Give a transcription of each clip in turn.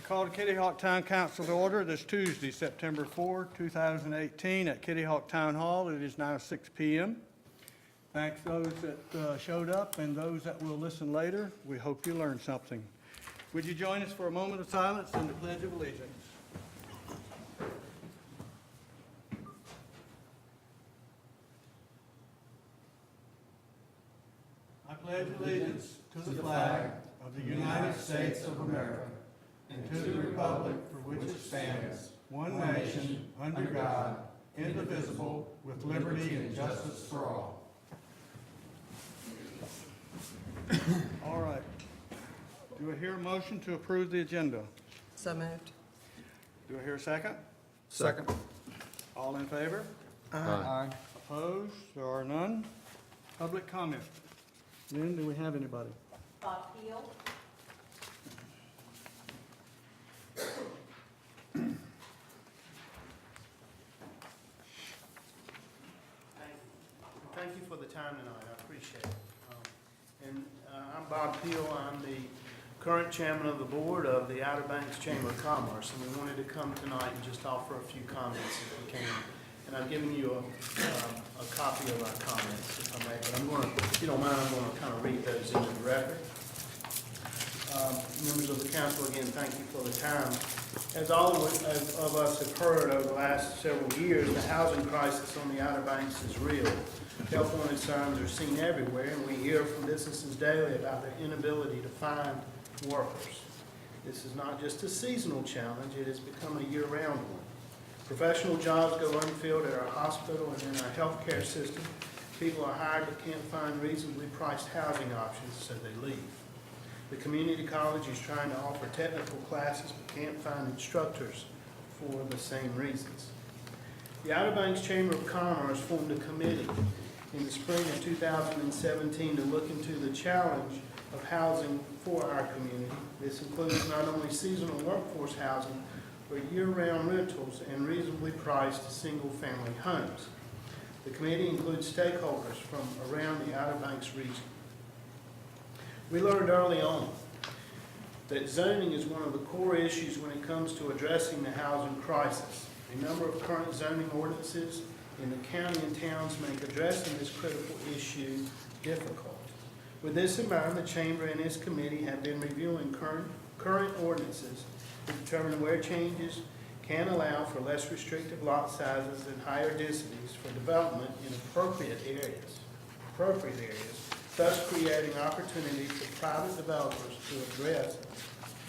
call the Kitty Hawk Town Council to order this Tuesday, September 4, 2018, at Kitty Hawk Town Hall. It is now 6 p.m. Thanks those that showed up and those that will listen later. We hope you learned something. Would you join us for a moment of silence and the Pledge of Allegiance? I pledge allegiance to the flag of the United States of America and to the republic for which it stands, one nation, under God, indivisible, with liberty and justice for all. All right. Do I hear a motion to approve the agenda? So moved. Do I hear a second? Second. All in favor? Aye. Opposed? There are none. Public comment. Lynn, do we have anybody? Bob Peel. Thank you for the time tonight, I appreciate it. I'm Bob Peel, I'm the current chairman of the board of the Outer Banks Chamber of Commerce, and we wanted to come tonight and just offer a few comments if we can. And I've given you a copy of our comments, if I may, but I'm going to, if you don't mind, I'm going to kind of read those into the record. Members of the council, again, thank you for the time. As all of us have heard over the last several years, the housing crisis on the Outer Banks is real. Health warning signs are seen everywhere, and we hear from businesses daily about their inability to find workers. This is not just a seasonal challenge, it has become a year-round one. Professional jobs go unfilled at our hospital and in our healthcare system. People are hired but can't find reasonably priced housing options, so they leave. The community college is trying to offer technical classes but can't find instructors for the same reasons. The Outer Banks Chamber of Commerce formed a committee in the spring of 2017 to look into the challenge of housing for our community. This includes not only seasonal workforce housing, but year-round rentals and reasonably priced single-family homes. The committee includes stakeholders from around the Outer Banks region. We learned early on that zoning is one of the core issues when it comes to addressing the housing crisis. A number of current zoning ordinances in the county and towns make addressing this critical issue difficult. With this in mind, the Chamber and its committee have been reviewing current ordinances to determine where changes can allow for less restrictive lot sizes and higher densities for development in appropriate areas, thus creating opportunities for private developers to address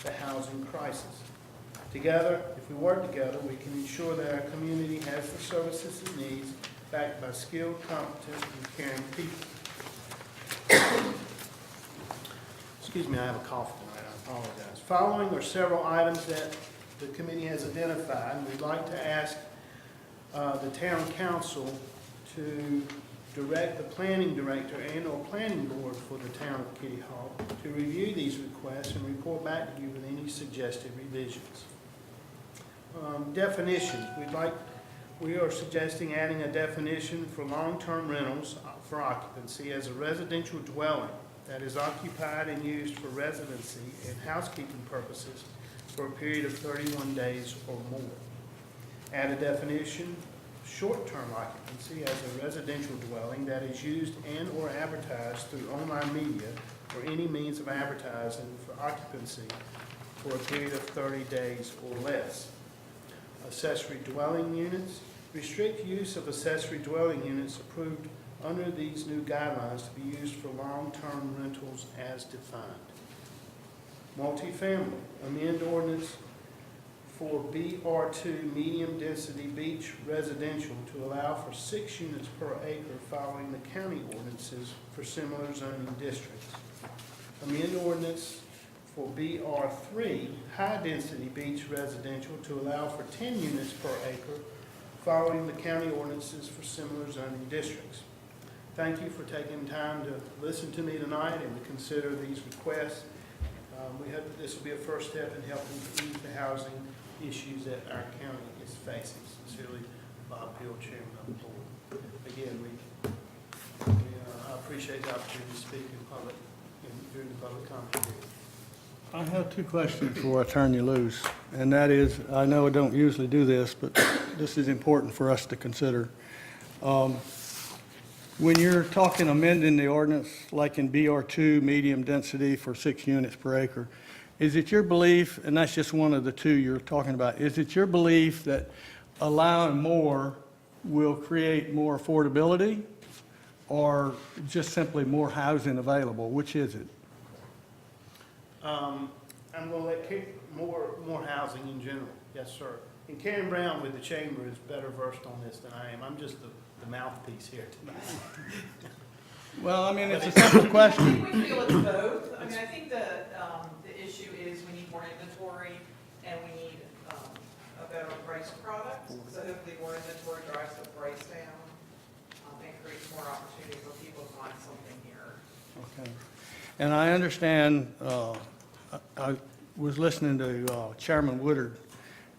the housing crisis. Together, if we work together, we can ensure that our community has the services it needs, backed by skilled, competent, and caring people. Excuse me, I have a cough tonight, I apologize. Following are several items that the committee has identified, and we'd like to ask the town council to direct the planning director and or planning board for the town of Kitty Hawk to review these requests and report back to you with any suggested revisions. Definitions. We are suggesting adding a definition for long-term rentals for occupancy as a residential dwelling that is occupied and used for residency and housekeeping purposes for a period of 31 days or more. Add a definition, short-term occupancy, as a residential dwelling that is used and or advertised through online media or any means of advertising for occupancy for a period of 30 days or less. Accessory dwelling units. Restrict use of accessory dwelling units approved under these new guidelines to be used for long-term rentals as defined. Multifamily. Amend ordinance for BR2 medium-density beach residential to allow for 6 units per acre following the county ordinances for similar zoning districts. Amend ordinance for BR3 high-density beach residential to allow for 10 units per acre following the county ordinances for similar zoning districts. Thank you for taking time to listen to me tonight and to consider these requests. We hope that this will be a first step in helping to ease the housing issues that our county is facing. Sincerely, Bob Peel, Chairman of the Board. Again, I appreciate the opportunity to speak in public during the public comment period. I have two questions before I turn you loose, and that is, I know I don't usually do this, but this is important for us to consider. When you're talking amending the ordinance, like in BR2, medium density for 6 units per acre, is it your belief, and that's just one of the two you're talking about, is it your belief that allowing more will create more affordability, or just simply more housing available? Which is it? I'm gonna let more housing in general, yes, sir. And Karen Brown with the chamber is better versed on this than I am. I'm just the mouthpiece here tonight. Well, I mean, it's a simple question. We feel it's both. I mean, I think the issue is we need more inventory and we need a better priced product. So hopefully more inventory drives the price down and creates more opportunity for people to find something here. Okay. And I understand, I was listening to Chairman Woodard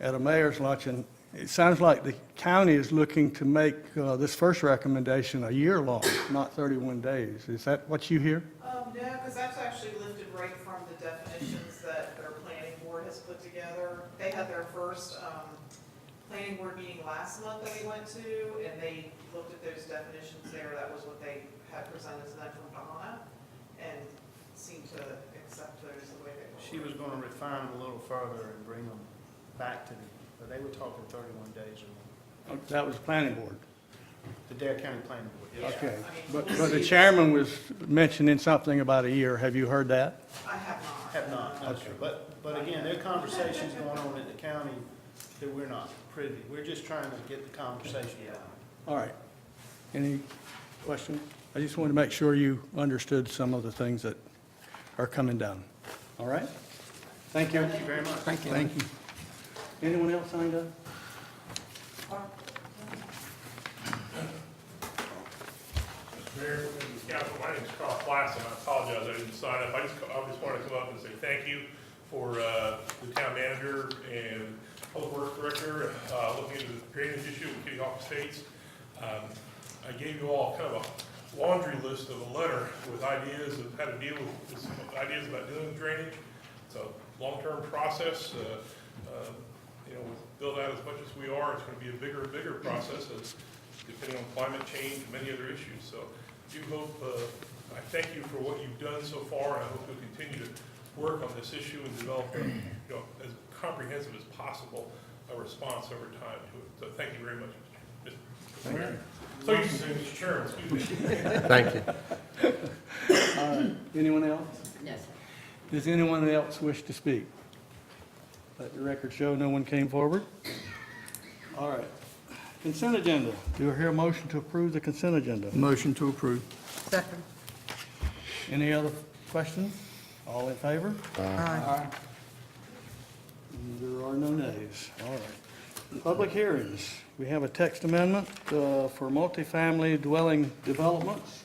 at a mayor's luncheon. It sounds like the county is looking to make this first recommendation a year long, not 31 days. Is that what you hear? No, because that's actually lifted right from the definitions that their planning board has put together. They had their first planning board meeting last month that we went to, and they looked at those definitions there. That was what they had presented to them from Donna, and seemed to accept those the way they were. She was gonna refine them a little further and bring them back to me, but they were talking 31 days or more. That was the planning board. The Dare County Planning Board, yes. Yeah, Okay. I mean, But we'll but the see. chairman was mentioning something about a year. Have you heard that? I have not. Have not, no, sir. But again, there are conversations going on at the county that we're not privy. We're just trying to get the conversation going. All right. Any questions? I just wanted to make sure you understood some of the things that are coming down. All right? Thank you. Thank you very much. Thank you. Thank you. Anyone else signed up? Mayor and Council, my name is Carl Flass, and I apologize, I didn't sign up. I just wanted to come up and say thank you for the town manager and public works director looking into the drainage issue with Kitty Hawk Estates. I gave you all kind of a laundry list of a letter with ideas of how to deal with this, ideas about dealing with drainage. It's a long-term process. You know, build out as much as we are, it's going to be a bigger and bigger process as depending on climate change and many other issues. So I do hope, I thank you for what you've done so far, and I hope you'll continue to work on this issue and develop, you know, as comprehensive as possible a response over time to it. So thank you very much, Mr. Mayor. So you can say, Mr. Chairman, excuse me. Thank you. All right. Anyone else? Yes. Does anyone else wish to speak? Let the record show no one came forward. All right. Consent agenda. Do I hear a motion to approve the consent agenda? Motion to approve. Second. Any other questions? All in favor? Aye. There are no nays. All right. Public hearings. We have a text amendment for multifamily dwelling developments.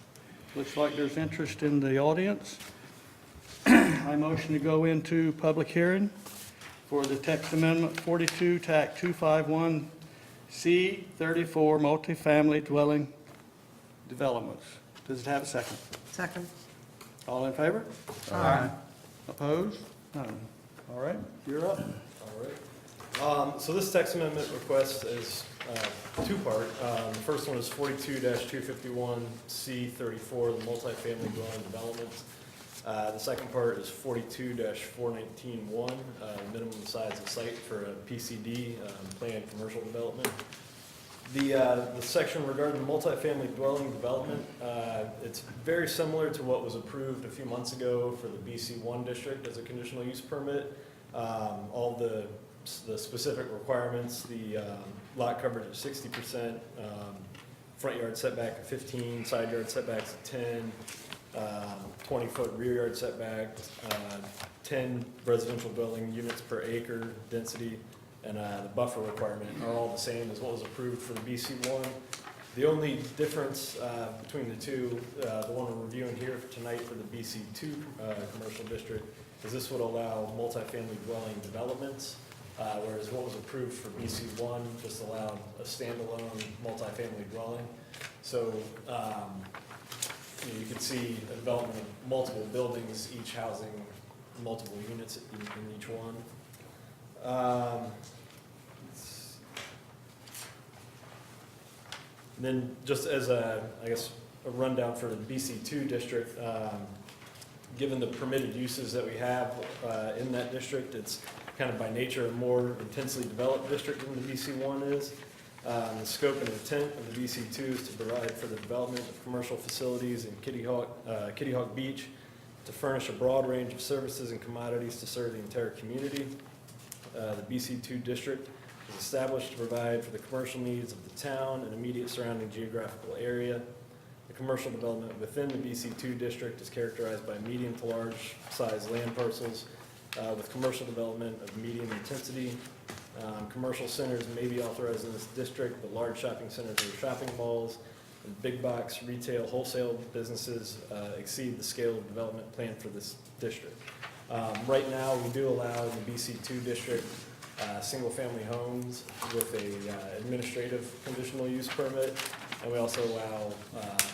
Looks like there's interest in the audience. I motion to go into public hearing for the text amendment 42, TAC 251, C34, multifamily dwelling developments. Does it have a second? Second. All in favor? Aye. Opposed? None. All right, you're up. All right. So this text amendment request is two-part. The first one is 42-251C34, the multifamily dwelling developments. The second part is 42-4191, minimum size of site for a PCD, planned commercial development. The section regarding multifamily dwelling development, it's very similar to what was approved a few months ago for the BC1 district as a conditional use permit. All the specific requirements, the lot coverage of 60%, front yard setback of 15, side yard setbacks of 10, 20-foot rear yard setback, 10 residential dwelling units per acre density, and the buffer requirement are all the same as what was approved for the BC1. The only difference between the two, the one we're reviewing here for tonight for the BC2 commercial district, is this would allow multifamily dwelling developments, whereas what was approved for BC1 just allowed a standalone multifamily dwelling. So you can see a development of multiple buildings, each housing multiple units in each one. And then just as a, I guess, a rundown for the BC2 district, given the permitted uses that we have in that district, it's kind of by nature a more intensely developed district than the BC1 is. The scope and intent of the BC2 is to provide for the development of commercial facilities in Kitty Hawk Beach, to furnish a broad range of services and commodities to serve the entire community. The BC2 district is established to provide for the commercial needs of the town and immediate surrounding geographical area. The commercial development within the BC2 district is characterized by medium to large size land parcels with commercial development of medium intensity. Commercial centers may be authorized in this district, but large shopping centers or shopping malls and big box retail wholesale businesses exceed the scale of development planned for this district. Right now, we do allow in the BC2 district single-family homes with a administrative conditional use permit, and we also allow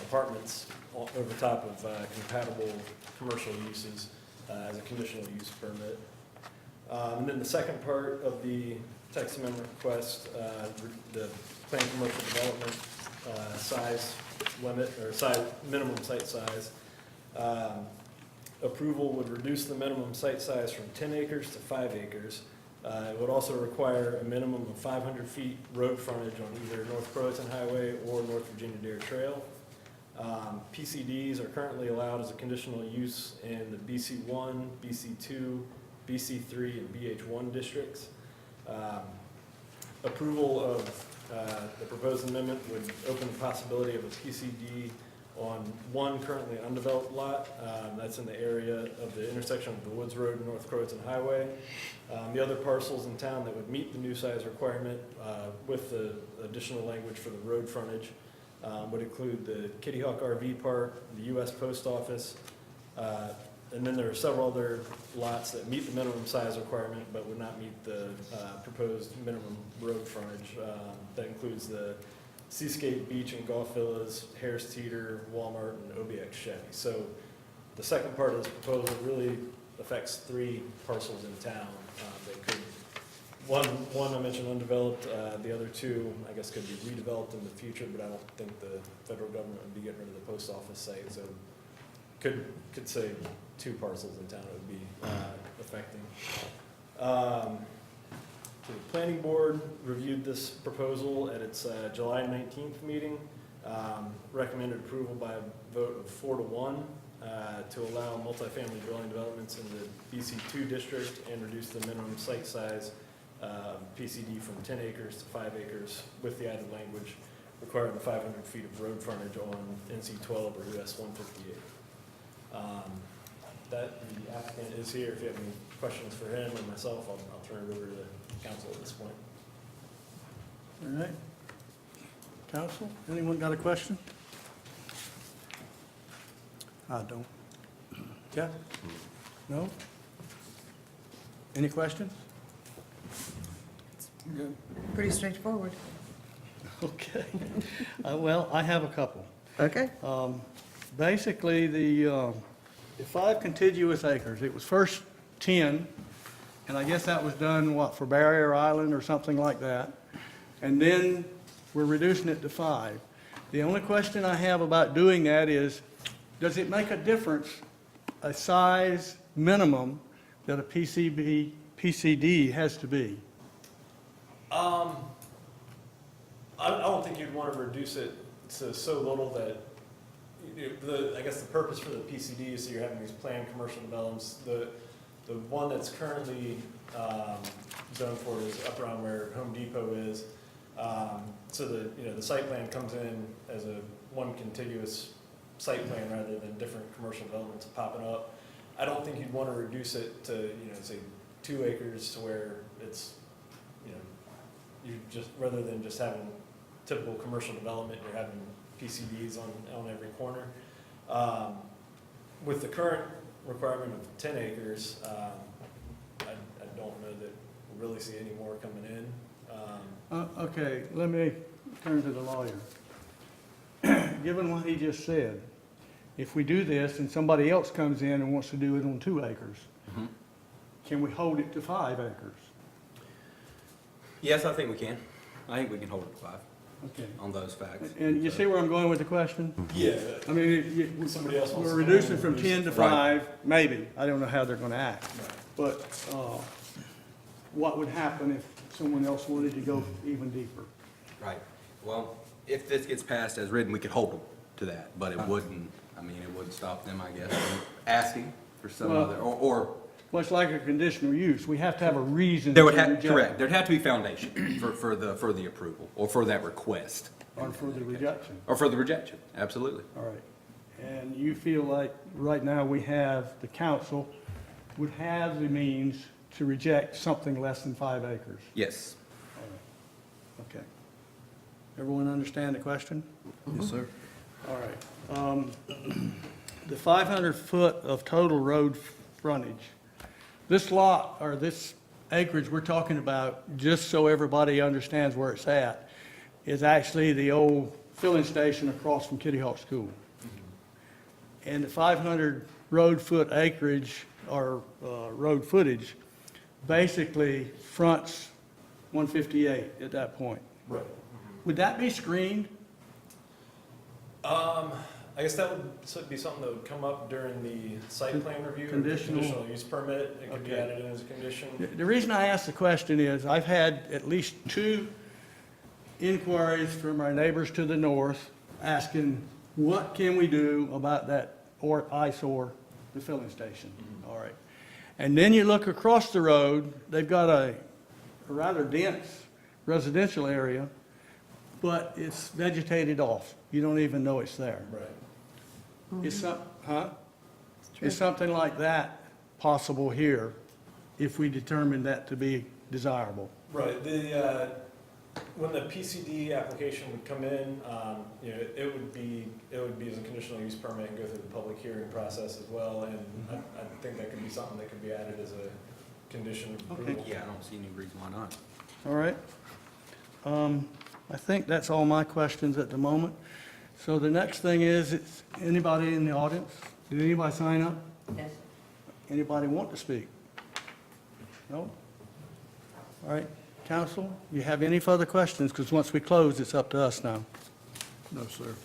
apartments over top of compatible commercial uses as a conditional use permit. And then the second part of the text amendment request, the planned commercial development size limit, or minimum site size. Approval would reduce the minimum site size from 10 acres to 5 acres. It would also require a minimum of 500 feet road frontage on either North Croatan Highway or North Virginia Dare Trail. PCDs are currently allowed as a conditional use in the BC1, BC2, BC3, and BH1 districts. Approval of the proposed amendment would open the possibility of a PCD on one currently undeveloped lot. That's in the area of the intersection of the Woods Road and North Croatan Highway. The other parcels in town that would meet the new size requirement with the additional language for the road frontage would include the Kitty Hawk RV Park, the US Post Office, and then there are several other lots that meet the minimum size requirement but would not meet the proposed minimum road frontage. That includes the Seascape Beach and Golf Villas, Harris Teeter, Walmart, and OBX Chevy. So the second part of this proposal really affects 3 parcels in town. They could, one I mentioned undeveloped, the other 2 I guess could be redeveloped in the future, but I don't think the federal government would be getting rid of the post office site. So could say 2 parcels in town it would be affecting. So the planning board reviewed this proposal at its July 19th meeting, recommended approval by a vote of 4-1 to allow multifamily dwelling developments in the BC2 district and reduce the minimum site size PCD from 10 acres to 5 acres with the added language requiring the 500 feet of road frontage on NC 12 or US 158. That the applicant is here. If you have any questions for him or myself, I'll turn it over to the council at this point. All right. Council, anyone got a question? I don't. Jeff? No? Any questions? Pretty straightforward. Okay. Well, I have a couple. Okay. Basically, the 5 contiguous acres, it was first 10, and I guess that was done, what, for Barrier Island or something like that? And then we're reducing it to 5. The only question I have about doing that is, does it make a difference, a size minimum that a PCD has to be? I don't think you'd want to reduce it to so little that, I guess the purpose for the PCD is that you're having these planned commercial developments. The one that's currently zoned for is up around where Home Depot is. So the site plan comes in as one contiguous site plan rather than different commercial developments popping up. I don't think you'd want to reduce it to, say 2 acres to where it's, you just, rather than just having typical commercial development, you're having PCDs on every corner. With the current requirement of 10 acres, I don't know that we'll really see any more coming in. Okay, let me turn to the lawyer. Given what he just said, if we do this and somebody else comes in and wants to do it on 2 acres, can we hold it to 5 acres? Yes, I think we can. I think we can hold it to 5 Okay. on those facts. And you see where I'm going with the question? Yeah. I mean, Somebody else wants we're to go reducing and from reduce 10 to it. 5, maybe. I don't know how they're gonna act. But, what would happen if someone else wanted to go even deeper? Right. Well, if this gets passed as written, we could hold them to that, but it wouldn't, I mean, it wouldn't stop them, I guess, from asking for some Well- other, or Much like a conditional use, we have to have a reason to there would reject. have, correct, there'd have to be foundation for the approval, or for that request, Or for the rejection. or for the rejection, absolutely. All right. And you feel like right now we have, the council would have the means to reject something less than 5 acres? Yes. Okay. Everyone understand the question? Yes, sir. All right. The 500 foot of total road frontage, this lot, or this acreage we're talking about, just so everybody understands where it's at, is actually the old filling station across from Kitty Hawk School. And the 500 road foot acreage, or road footage, basically fronts 158 at that point. Right. Would that be screened? I guess that would be something that would come up during the site plan review. or Conditional. Use permit, it could be Okay. added in as a condition. The reason I ask the question is, I've had at least 2 inquiries from our neighbors to the north asking, what can we do about that eyesore, the filling station? All right. And then you look across the road, they've got a rather dense residential area, but it's vegetated off. You don't even know it's there. Right. Is Is something like that possible here if we determine that to be desirable? Right, when the PCD application would come in, you know, it would be as a conditional use permit and go through the public hearing process as well, and I think that could be something that could be added as a condition of Okay. approval. Yeah, I don't see any reason why not. All right. I think that's all my questions at the moment. So the next thing is, it's anybody in the audience? Did anybody sign up? Yes. Anybody want to speak? No? All right, council, you have any further questions? Because once we close, it's up to us now. No, sir.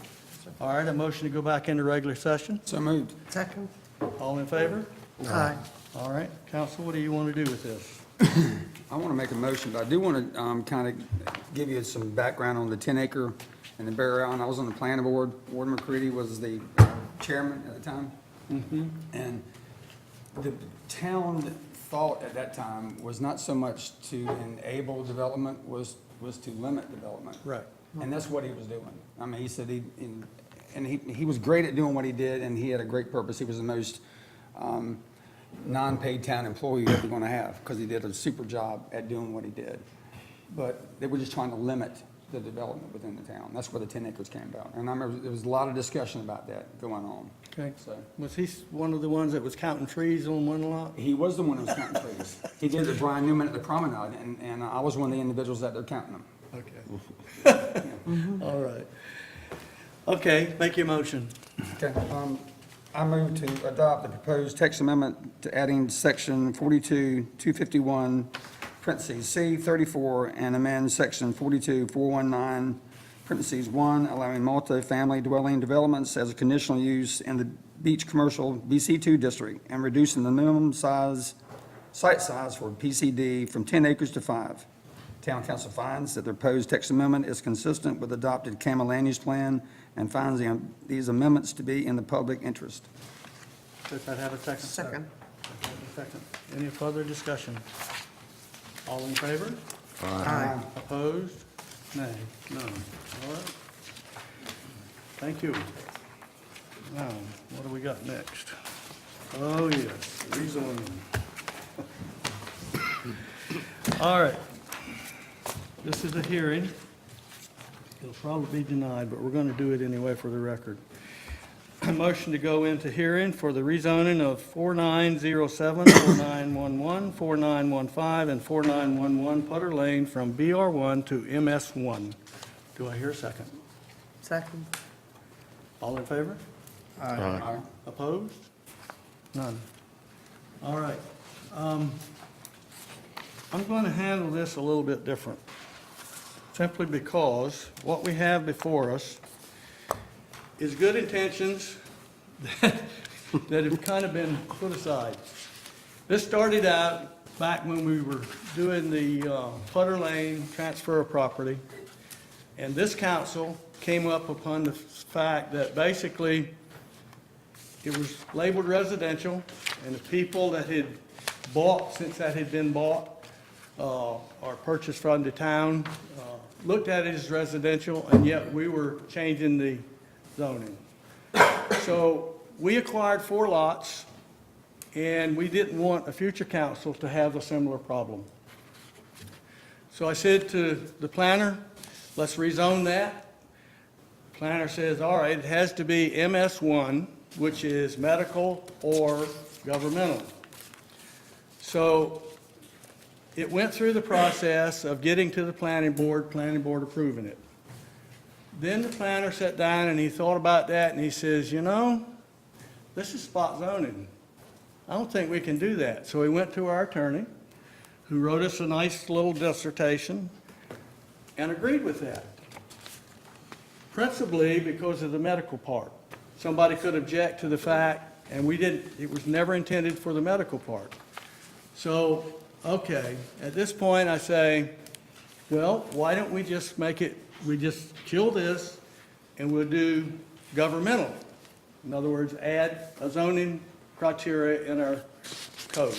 All right, a motion to go back into regular session. So moved. Second? All in favor? Aye. All right, council, what do you want to do with this? I want to make a motion, but I do want to kind of give you some background on the 10-acre and the Bear Island. I was on the planning board. Ward McCready was the chairman at the time. And the town thought at that time was not so much to enable development, was to limit development. Right. And that's what he was doing. I mean, he said he was great at doing what he did, and he had a great purpose. He was the most non-paid town employee you're ever going to have, because he did a super job at doing what he did. But they were just trying to limit the development within the town. That's where the 10 acres came about. And I remember there was a lot of discussion about that going on. Okay. So Was he one of the ones that was counting trees on one lot? he was the one who was counting trees. He did with Brian Newman at the promenade, and I was one of the individuals out there counting them. Okay. All right. Okay, make your motion. Okay, I move to adopt the proposed text amendment to adding section 42-251, parentheses, C 34, and amend section 42-419, parentheses 1, allowing multifamily dwelling developments as a conditional use in the Beach Commercial BC2 district, and reducing the minimum size, site size for PCD from 10 acres to 5. Town council finds that the proposed text amendment is consistent with adopted CAMA land use plan and finds these amendments to be in the public interest. Does that have a second? Second. Second. Any further discussion? All in favor? Aye. Opposed? Nay? None. All right. Thank you. Now, what do we got next? Oh, yes, rezoning. All right. This is a hearing. It'll probably be denied, but we're going to do it anyway for the record. A motion to go into hearing for the rezoning of 4907, 4911, 4915, and 4911 Putter Lane from BR1 to MS1. Do I hear a second? Second? All in favor? Aye. Opposed? None. All right. I'm going to handle this a little bit different, simply because what we have before us is good intentions that have kind of been put aside. This started out back when we were doing the Putter Lane transfer of property, and this council came up upon the fact that basically it was labeled residential, and the people that had bought, since that had been bought, or purchased from the town, looked at it as residential, and yet we were changing the zoning. So we acquired 4 lots, and we didn't want a future council to have a similar problem. So I said to the planner, let's rezone that. Planner says, all right, it has to be MS1, which is medical or governmental. So it went through the process of getting to the planning board approving it. Then the planner sat down and he thought about that and he says, you know, this is spot zoning. I don't think we can do that. So he went to our attorney, who wrote us a nice little dissertation and agreed with that. Principally because of the medical part. Somebody could object to the fact, and we didn't, it was never intended for the medical part. So, okay, at this point I say, well, why don't we just we just kill this and we'll do governmental. In other words, add a zoning criteria in our code.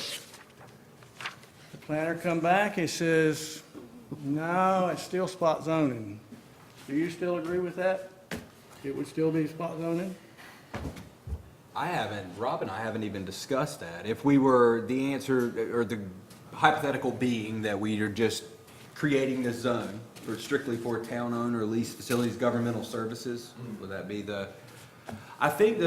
The planner come back, he says, no, it's still spot zoning. Do you still agree with that? It would still be spot zoning? Rob and I haven't even discussed that. If we were, the answer, or the hypothetical being that we are just creating this zone for strictly for town-owned or leased facilities, governmental services, would that be I think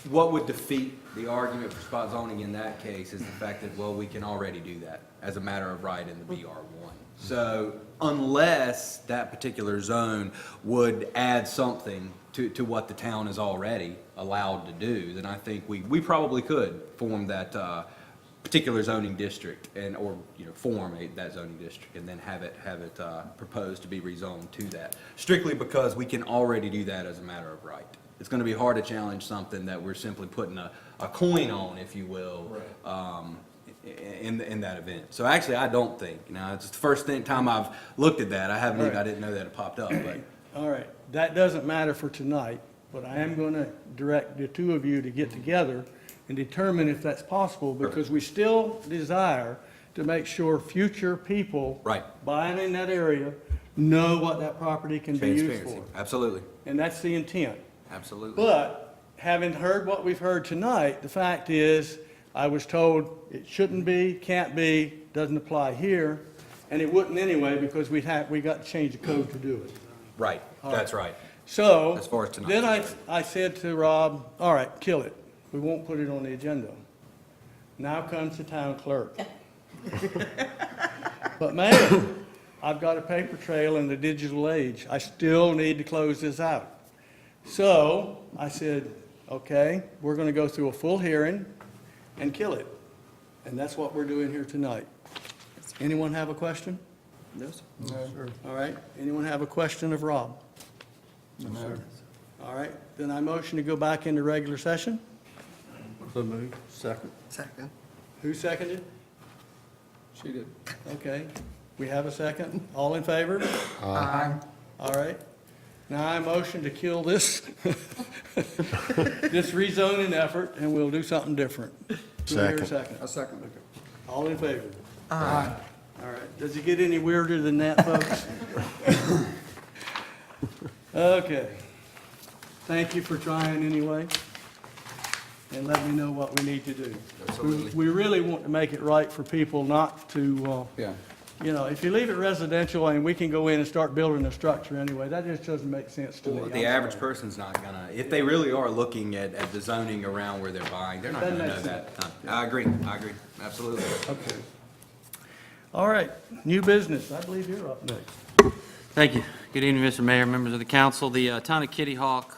what would defeat the argument for spot zoning in that case is the fact that, well, we can already do that as a matter of right in the BR1. So unless that particular zone would add something to what the town is already allowed to do, then I think we probably could form that particular zoning district or form that zoning district and then have it proposed to be rezoned to that, strictly because we can already do that as a matter of right. It's going to be hard to challenge something that we're simply putting a coin on, if you will, in that event. So actually, I don't think, it's the first time I've looked at that. I didn't know that it popped up, but. All right, that doesn't matter for tonight, but I am going to direct the two of you to get together and determine if that's possible, because we still desire to make sure future people buying in that area know what that property can be used Transparency. for. Absolutely. And that's the intent. Absolutely. But having heard what we've heard tonight, the fact is, I was told it shouldn't be, can't be, doesn't apply here, and it wouldn't anyway, because we got to change the code to do it. Right, that's right. So, As far as tonight. then I said to Rob, all right, kill it. We won't put it on the agenda. Now comes the town clerk. But Mayor, I've got a paper trail in the digital age. I still need to close this out. So I said, okay, we're going to go through a full hearing and kill it. And that's what we're doing here tonight. Anyone have a question? Yes? All right, anyone have a question of Rob? No. All right, then I motion to go back into regular session. So moved. Second. Who seconded? She did. Okay, we have a second. All in favor? Aye. All right. Now I motion to kill this, this rezoning effort, and we'll do something different. Do I hear a second? A second. All in favor? Aye. All right. Does it get any weirder than that, folks? Okay. Thank you for trying anyway, and let me know what we need to do. Absolutely. We really want to make it right for people not to, Yeah. if you leave it residential and we can go in and start building a structure anyway, that just doesn't make sense to me. The I'm average sorry. person's not gonna, if they really are looking at the zoning around where they're buying, they're not Doesn't gonna make know that. I agree, absolutely. Okay. All right, new business. I believe you're up next. Thank you. Good evening, Mr. Mayor, members of the council. The town of Kitty Hawk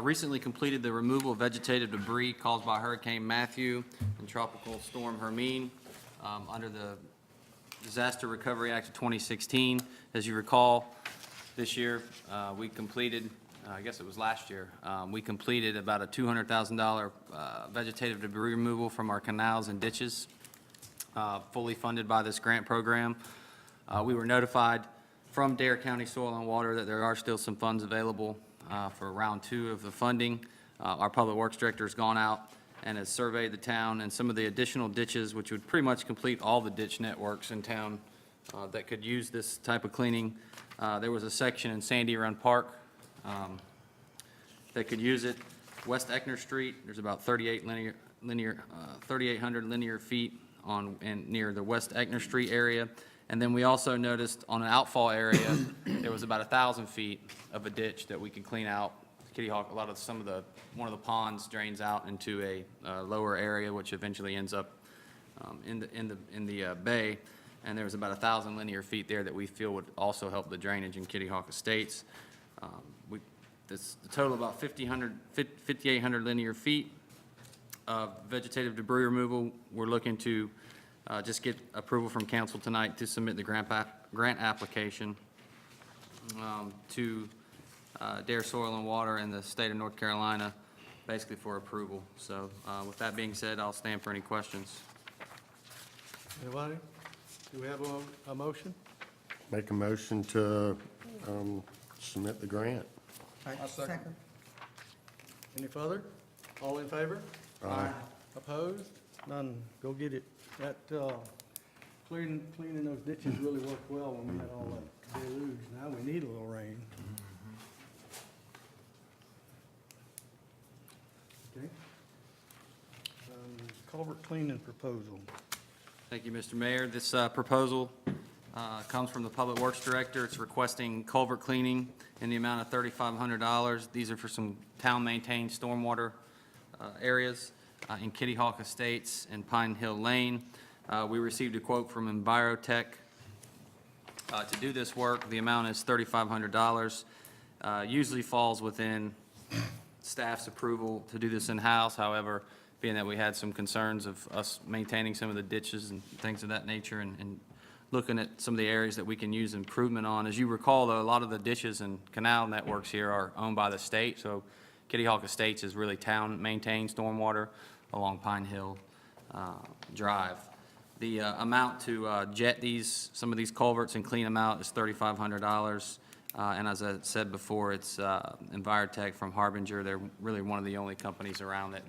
recently completed the removal of vegetative debris caused by Hurricane Matthew and Tropical Storm Hermine under the Disaster Recovery Act of 2016. As you recall, this year, we completed, I guess it was last year, we completed about a $200,000 vegetative debris removal from our canals and ditches, fully funded by this grant program. We were notified from Dare County Soil and Water that there are still some funds available for round 2 of the funding. Our Public Works Director has gone out and has surveyed the town and some of the additional ditches, which would pretty much complete all the ditch networks in town that could use this type of cleaning. There was a section in Sandy Run Park that could use it. West Eckner Street, there's about 3,800 linear feet near the West Eckner Street area. And then we also noticed on an outfall area, there was about 1,000 feet of a ditch that we could clean out. Kitty Hawk, one of the ponds drains out into a lower area, which eventually ends up in the bay. And there was about 1,000 linear feet there that we feel would also help the drainage in Kitty Hawk Estates. The total about 5,800 linear feet of vegetative debris removal. We're looking to just get approval from council tonight to submit the grant application to Dare Soil and Water in the state of North Carolina, basically for approval. So with that being said, I'll stand for any questions. Anybody? Do we have a motion? Make a motion to submit the grant. Second. Any further? All in favor? Aye. Opposed? None. Go get it. That, cleaning those ditches really worked well when we had all that deluge. Now we need a little rain. Okay. Culvert cleaning proposal. Thank you, Mr. Mayor. This proposal comes from the Public Works Director. It's requesting culvert cleaning in the amount of $3,500. These are for some town-maintained stormwater areas in Kitty Hawk Estates and Pine Hill Lane. We received a quote from Envirotech to do this work. The amount is $3,500. Usually falls within staff's approval to do this in-house. However, being that we had some concerns of us maintaining some of the ditches and things of that nature and looking at some of the areas that we can use improvement on. As you recall, though, a lot of the ditches and canal networks here are owned by the state, so Kitty Hawk Estates is really town-maintained stormwater along Pine Hill Drive. The amount to jet some of these culverts and clean them out is $3,500. And as I said before, it's Envirotech from Harbinger. They're really one of the only companies around that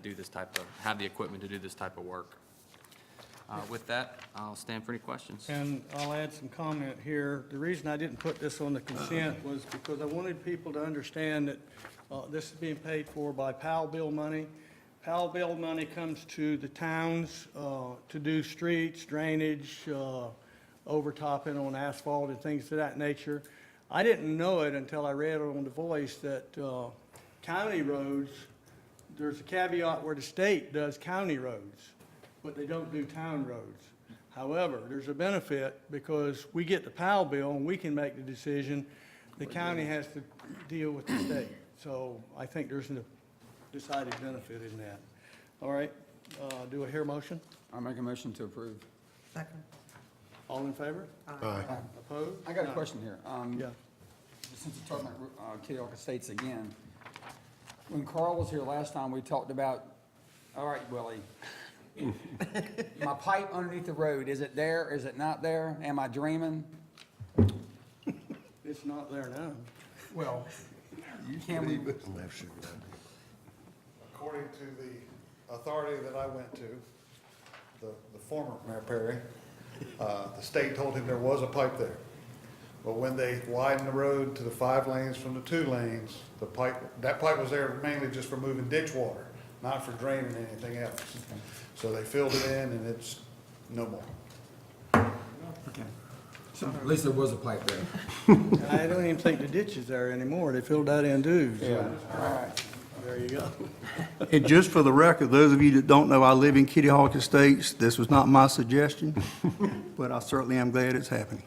have the equipment to do this type of work. With that, I'll stand for any questions. And I'll add some comment here. The reason I didn't put this on the consent was because I wanted people to understand that this is being paid for by PAL bill money. PAL bill money comes to the towns to do streets, drainage, overtopping on asphalt and things of that nature. I didn't know it until I read it on The Voice that county roads, there's a caveat where the state does county roads, but they don't do town roads. However, there's a benefit because we get the PAL bill and we can make the decision. The county has to deal with the state. So I think there's a decided benefit in that. All right, do I hear a motion? I'll make a motion to approve. Second. All in favor? Aye. Opposed? I got a question here. Yeah. Since you're talking about Kitty Hawk Estates again, when Carl was here last time, we talked about, all right, Willie, my pipe underneath the road, is it there, is it not there? Am I dreaming? It's not there now. Well, can we, According to the authority that I went to, the former Mayor Perry, the state told him there was a pipe there. But when they widened the road to the 5 lanes from the 2 lanes, that pipe was there mainly just for moving ditch water, not for draining anything else. So they filled it in and it's no more. so at least there was a pipe there. I don't even think the ditch is there anymore. They filled that in too. So All right. there you go. And just for the record, those of you that don't know, I live in Kitty Hawk Estates. This was not my suggestion, but I certainly am glad it's happening.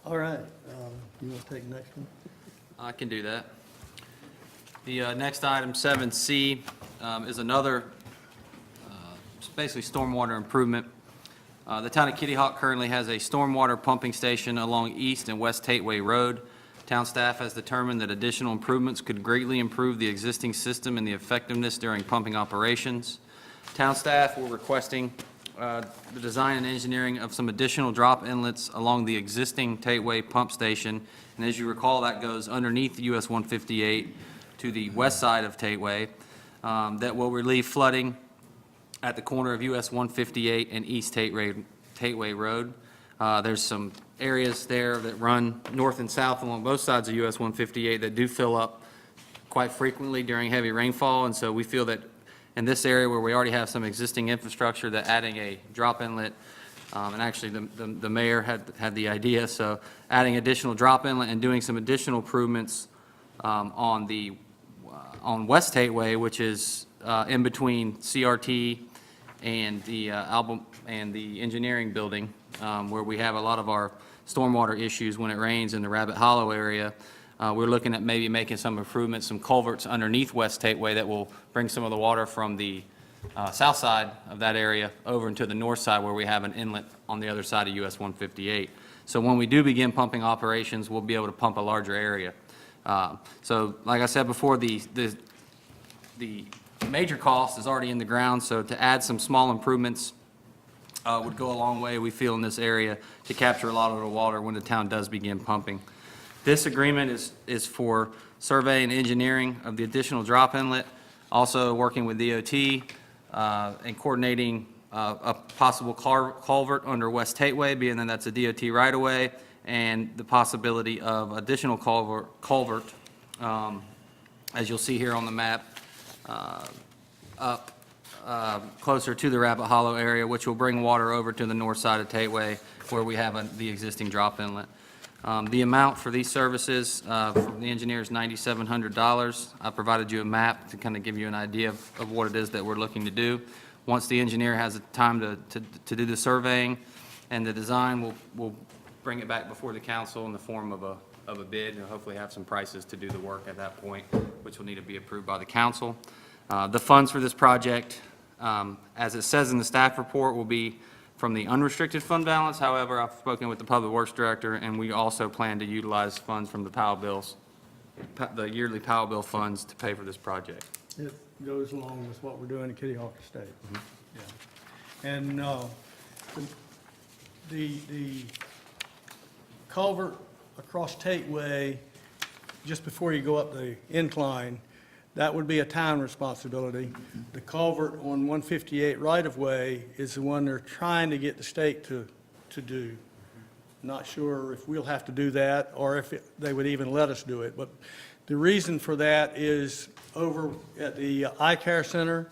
All right, you want to take the next one? I can do that. The next item, 7C, is another, basically stormwater improvement. The town of Kitty Hawk currently has a stormwater pumping station along East and West Tateway Road. Town staff has determined that additional improvements could greatly improve the existing system and the effectiveness during pumping operations. Town staff were requesting the design and engineering of some additional drop inlets along the existing Tateway pump station. And as you recall, that goes underneath US 158 to the west side of Tateway, that will relieve flooding at the corner of US 158 and East Tateway Road. There's some areas there that run north and south along both sides of US 158 that do fill up quite frequently during heavy rainfall, and so we feel that in this area where we already have some existing infrastructure, that adding a drop inlet, and actually the mayor had the idea, so adding additional drop inlet and doing some additional improvements on West Tateway, which is in between CRT and the engineering building, where we have a lot of our stormwater issues when it rains in the Rabbit Hollow area. We're looking at maybe making some improvements, some culverts underneath West Tateway that will bring some of the water from the south side of that area over into the north side where we have an inlet on the other side of US 158. So when we do begin pumping operations, we'll be able to pump a larger area. So like I said before, the major cost is already in the ground, so to add some small improvements would go a long way, we feel, in this area to capture a lot of the water when the town does begin pumping. This agreement is for survey and engineering of the additional drop inlet, also working with DOT and coordinating a possible culvert under West Tateway, being that that's a DOT right-of-way, and the possibility of additional culvert, as you'll see here on the map, up closer to the Rabbit Hollow area, which will bring water over to the north side of Tateway where we have the existing drop inlet. The amount for these services from the engineer is $9,700. I provided you a map to kind of give you an idea of what it is that we're looking to do. Once the engineer has the time to do the surveying and the design, we'll bring it back before the council in the form of a bid, and hopefully have some prices to do the work at that point, which will need to be approved by the council. The funds for this project, as it says in the staff report, will be from the unrestricted fund balance. However, I've spoken with the Public Works Director, and we also plan to utilize funds from the POW bills, the yearly POW bill funds, to pay for this project. It goes along with what we're doing at Kitty Hawk Estate. Yeah. And the culvert across Tateway, just before you go up the incline, that would be a town responsibility. The culvert on 158 right-of-way is the one they're trying to get the state to do. Not sure if we'll have to do that or if they would even let us do it. But the reason for that is over at the eye care center,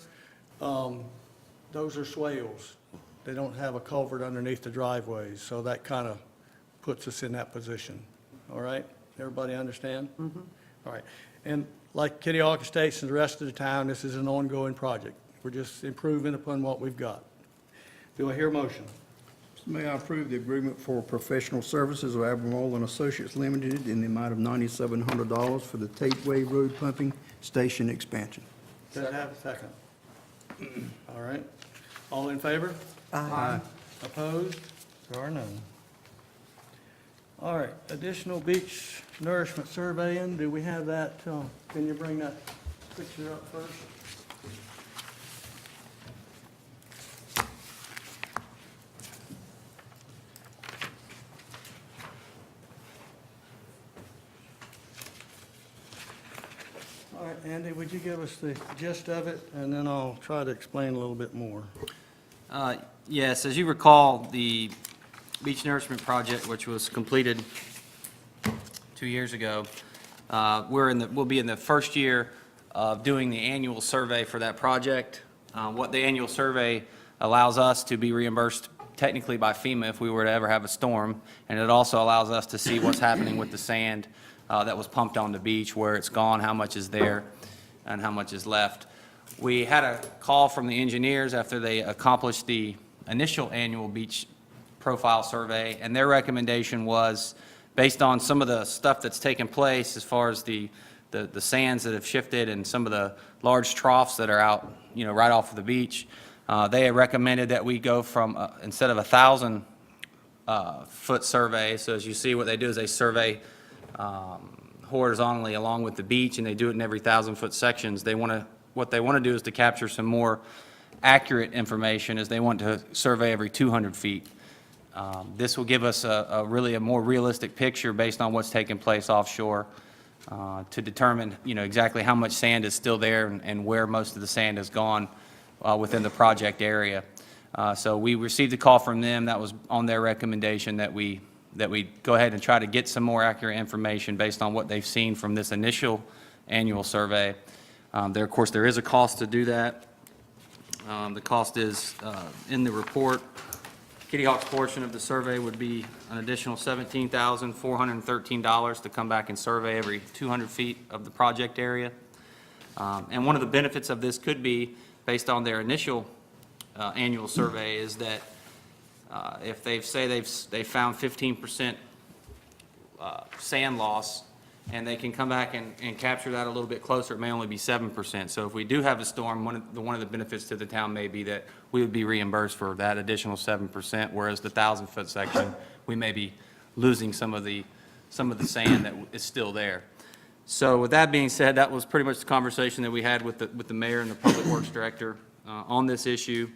those are swales. They don't have a culvert underneath the driveways, so that kind of puts us in that position. All right? Everybody understand? Mm-hmm. All right. And like Kitty Hawk Estates and the rest of the town, this is an ongoing project. We're just improving upon what we've got. Do I hear a motion? May I approve the agreement for professional services of Albemarle and Associates Limited in the amount of $9,700 for the Tateway Road Pumping Station expansion? Does that have a second? All right. All in favor? Aye. Opposed? There are none. All right, additional beach nourishment surveying, do we have that? Can you bring that picture up first? All right, Andy, would you give us the gist of it, and then I'll try to explain a little bit more. Yes, as you recall, the beach nourishment project, which was completed 2 years ago, we'll be in the first year of doing the annual survey for that project. What the annual survey allows us to be reimbursed technically by FEMA if we were to ever have a storm, and it also allows us to see what's happening with the sand that was pumped on the beach, where it's gone, how much is there, and how much is left. We had a call from the engineers after they accomplished the initial annual beach profile survey, and their recommendation was, based on some of the stuff that's taken place as far as the the sands that have shifted and some of the large troughs that are out, right off of the beach. They have recommended that we go from, instead of 1,000 foot survey, so as you see, what they do is they survey horizontally along with the beach, and they do it in every 1,000-foot sections. What they want to do is to capture some more accurate information, as they want to survey every 200 feet. This will give us really a more realistic picture based on what's taking place offshore, to determine, exactly how much sand is still there and where most of the sand has gone within the project area. So we received a call from them. That was on their recommendation that we go ahead and try to get some more accurate information based on what they've seen from this initial annual survey. Of course, there is a cost to do that. The cost is in the report. Kitty Hawk's portion of the survey would be an additional $17,413 to come back and survey every 200 feet of the project area. And one of the benefits of this could be, based on their initial annual survey, is that if they've found 15% sand loss, and they can come back and capture that a little bit closer, it may only be 7%. So if we do have a storm, one of the benefits to the town may be that we would be reimbursed for that additional 7%, whereas the 1,000-foot section, we may be losing some of the sand that is still there. So with that being said, that was pretty much the conversation that we had with the mayor and the public works director on this issue,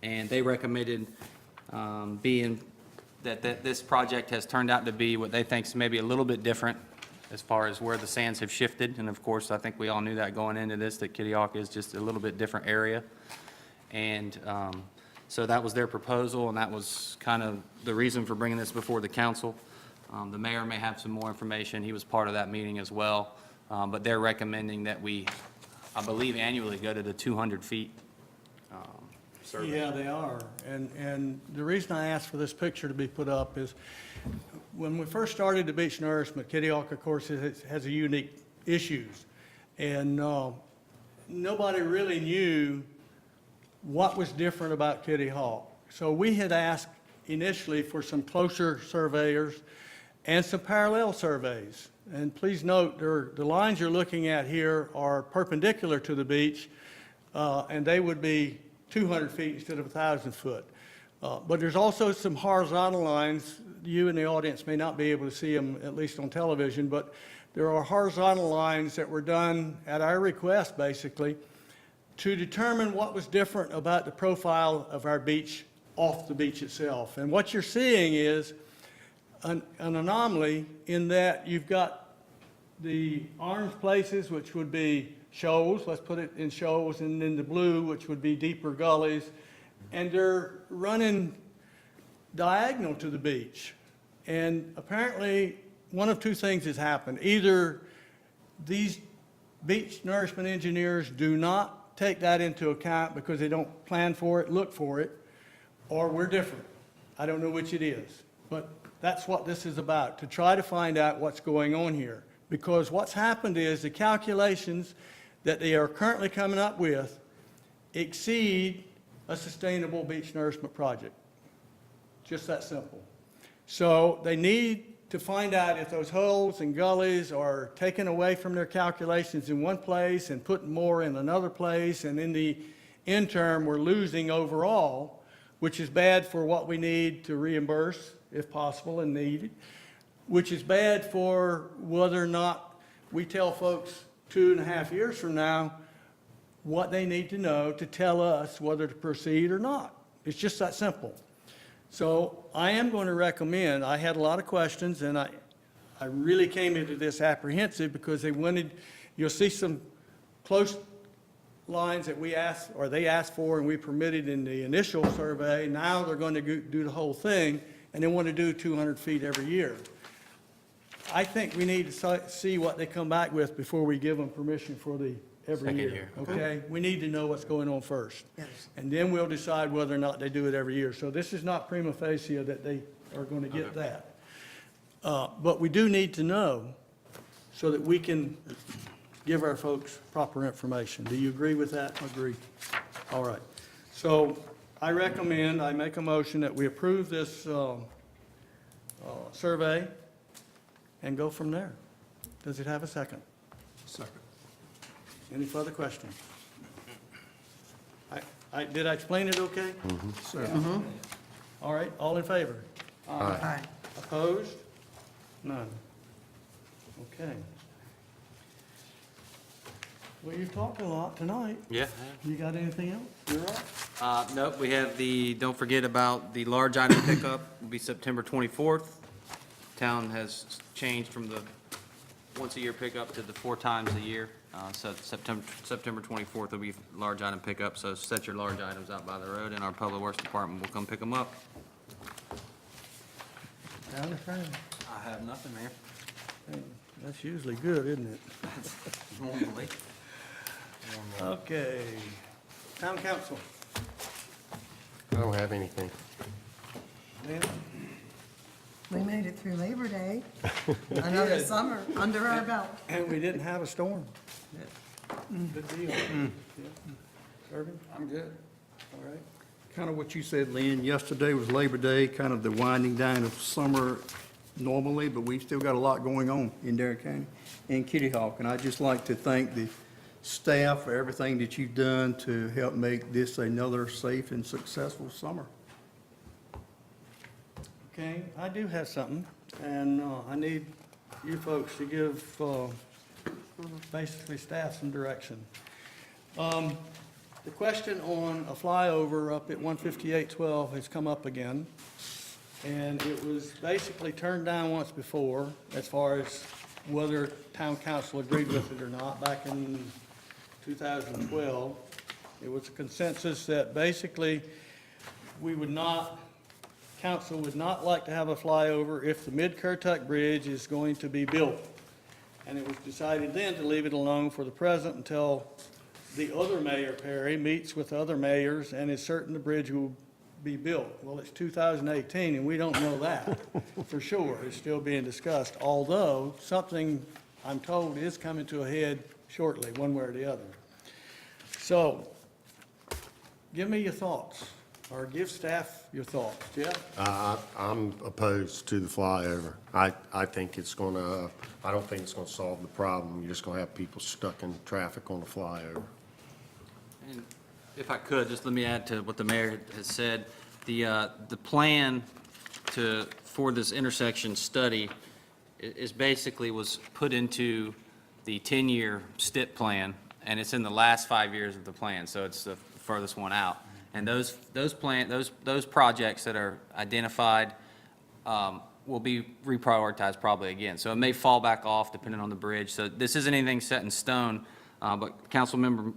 and they recommended being that this project has turned out to be what they think is maybe a little bit different as far as where the sands have shifted. And of course, I think we all knew that going into this, that Kitty Hawk is just a little bit different area. And so that was their proposal, and that was kind of the reason for bringing this before the council. The mayor may have some more information. He was part of that meeting as well. But they're recommending that we, I believe, annually go to the 200 feet survey. Yeah, they are. And the reason I asked for this picture to be put up is when we first started the beach nourishment, Kitty Hawk, of course, has a unique issues. And nobody really knew what was different about Kitty Hawk. So we had asked initially for some closer surveyors and some parallel surveys. And please note, the lines you're looking at here are perpendicular to the beach, and they would be 200 feet instead of 1,000 foot. But there's also some horizontal lines. You in the audience may not be able to see them, at least on television, but there are horizontal lines that were done at our request, basically, to determine what was different about the profile of our beach off the beach itself. And what you're seeing is an anomaly in that you've got the orange places, which would be shoals, let's put it in shoals, and then the blue, which would be deeper gullies, and they're running diagonal to the beach. And apparently, one of two things has happened. Either these beach nourishment engineers do not take that into account because they don't plan for it, look for it, or we're different. I don't know which it is. But that's what this is about, to try to find out what's going on here. Because what's happened is the calculations that they are currently coming up with exceed a sustainable beach nourishment project. Just that simple. So they need to find out if those holes and gullies are taken away from their calculations in one place and put more in another place, and in the interim, we're losing overall, which is bad for what we need to reimburse, if possible and needed, which is bad for whether or not we tell folks 2.5 years from now what they need to know to tell us whether to proceed or not. It's just that simple. So I am going to recommend, I had a lot of questions, and I really came into this apprehensive because they wanted, you'll see some close lines that we asked, or they asked for, and we permitted in the initial survey. Now they're going to do the whole thing, and they want to do 200 feet every year. I think we need to see what they come back with before we give them permission for the every Second year. year. Okay? We need to know what's going on first. Yes. And then we'll decide whether or not they do it every year. So this is not prima facie that they are going to get that. But we do need to know so that we can give our folks proper information. Do you agree with that? Agree. All right. So I make a motion that we approve this survey and go from there. Does it have a second? Second. Any further questions? Did I explain it okay? Second. All right, all in favor? Aye. Opposed? None. Okay. Well, you've talked a lot tonight. Yeah. You got anything else? You're up. Nope, we have don't forget about the large item pickup, will be September 24th. Town has changed from the once-a-year pickup to the 4 times a year. So September 24th will be large item pickup, so set your large items out by the road, and our Public Works Department will come pick them up. Down the front. I have nothing, Mayor. That's usually good, isn't it? Normally. Okay. Town council. I don't have anything. Lynn? We made it through Labor Day, another summer under our belt. And we didn't have a storm. Good deal. Yeah. Irvin? I'm good. All right. Kind of what you said, Lynn, yesterday was Labor Day, kind of the winding down of summer normally, but we've still got a lot going on in Dare County and Kitty Hawk. And I'd just like to thank the staff for everything that you've done to help make this another safe and successful summer. Okay, I do have something, and I need you folks to give basically staff some direction. The question on a flyover up at 15812 has come up again, and it was basically turned down once before as far as whether town council agreed with it or not back in 2012. It was a consensus that basically we would not, council would not like to have a flyover if the Mid-Currituck Bridge is going to be built. And it was decided then to leave it alone for the present until the other mayor, Perry, meets with other mayors and is certain the bridge will be built. Well, it's 2018 and we don't know that for sure. It's still being discussed, although something I'm told is coming to a head shortly, one way or the other. So, give me your thoughts, or give staff your thoughts. Jeff? I'm opposed to the flyover. I think it's gonna, I don't think it's gonna solve the problem. You're just gonna have people stuck in traffic on the flyover. And if I could, just let me add to what the mayor has said. The plan for this intersection study is basically was put into the 10-year STIP plan, and it's in the last 5 years of the plan, so it's the furthest one out. And those projects that are identified will be reprioritized probably again. So it may fall back off depending on the bridge. So this isn't anything set in stone, but Councilmember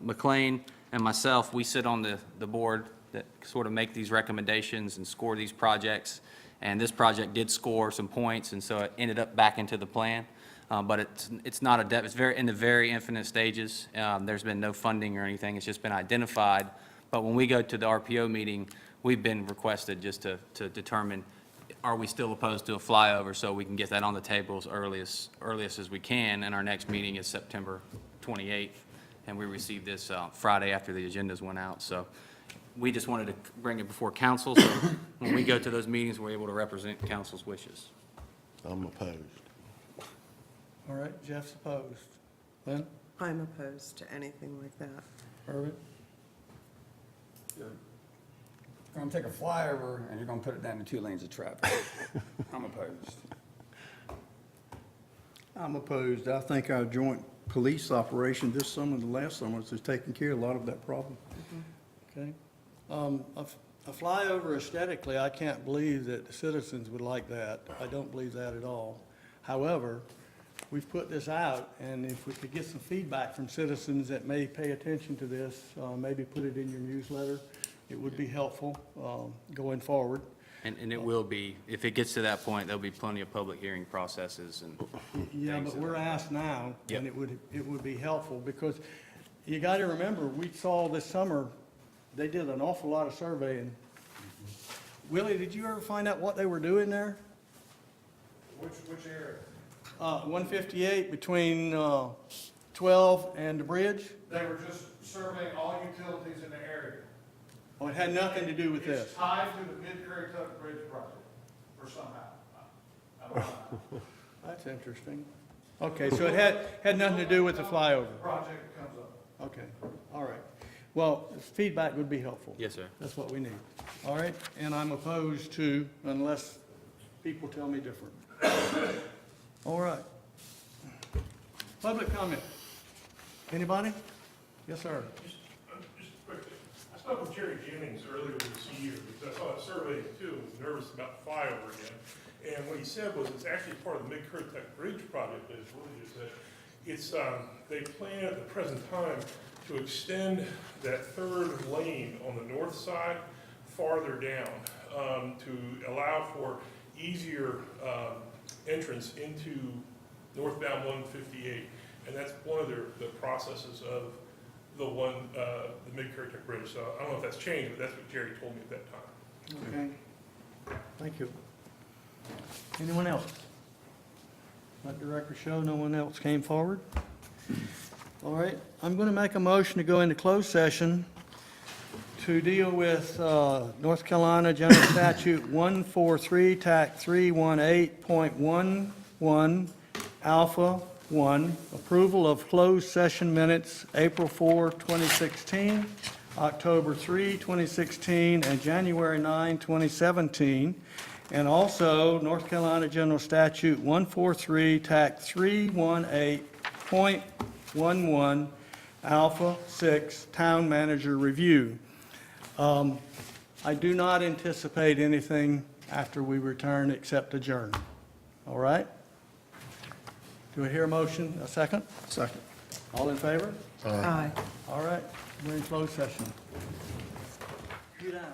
McLean and myself, we sit on the board that sort of make these recommendations and score these projects. And this project did score some points, and so it ended up back into the plan. But it's not it's in the very infinite stages. There's been no funding or anything. It's just been identified. But when we go to the RPO meeting, we've been requested just to determine, are we still opposed to a flyover, so we can get that on the table as earliest as we can. And our next meeting is September 28th, and we received this Friday after the agendas went out. So we just wanted to bring it before council, so when we go to those meetings, we're able to represent council's wishes. I'm opposed. All right, Jeff's opposed. Lynn? I'm opposed to anything like that. Irvin? You're gonna take a flyover and you're gonna put it down to 2 lanes of traffic. I'm opposed. I'm opposed. I think our joint police operation this summer and the last summer is taking care of a lot of that problem. Okay. A flyover aesthetically, I can't believe that the citizens would like that. I don't believe that at all. However, we've put this out, and if we could get some feedback from citizens that may pay attention to this, maybe put it in your newsletter, it would be helpful going forward. And it will be, if it gets to that point, there'll be plenty of public hearing processes and Yeah, things but that- we're asked now, Yep. and it would be helpful, because you got to remember, we saw this summer, they did an awful lot of surveying. Willie, did you ever find out what they were doing there? Which area? 158 between 12 and the bridge? They were just surveying all utilities in the area. Oh, it had nothing to do with this? It's tied to the Mid-Currituck Bridge project, or somehow. I don't know. That's interesting. Okay, so it had nothing to do with the flyover? Project comes up. Okay, all right. Well, feedback would be helpful. Yes, sir. That's what we need. All right, and I'm opposed to, unless people tell me different. All right. Public comment. Anybody? Yes, sir. Just quickly, I spoke with Jerry Jennings earlier this year, because I saw that survey too, and was nervous about the flyover again. And what he said was it's actually part of the Mid-Currituck Bridge project, as Willie just said. It's, they plan at the present time to extend that third lane on the north side farther down, to allow for easier, entrance into northbound 158. And that's one of the processes of the Mid-Currituck Bridge. So I don't know if that's changed, but that's what Jerry told me at that time. Okay. Thank you. Anyone else? Let the record show no one else came forward. All right, I'm going to make a motion to go into closed session to deal with North Carolina General Statute 143, TAC 318.11, Alpha 1, approval of closed session minutes, April 4, 2016, October 3, 2016, and January 9, 2017, and also North Carolina General Statute 143, TAC 318.11, Alpha 6, Town Manager Review. I do not anticipate anything after we return except adjourn. All right? Do I hear a motion, a second? Second. All in favor? Aye. All right, we're in closed session. Get out of here.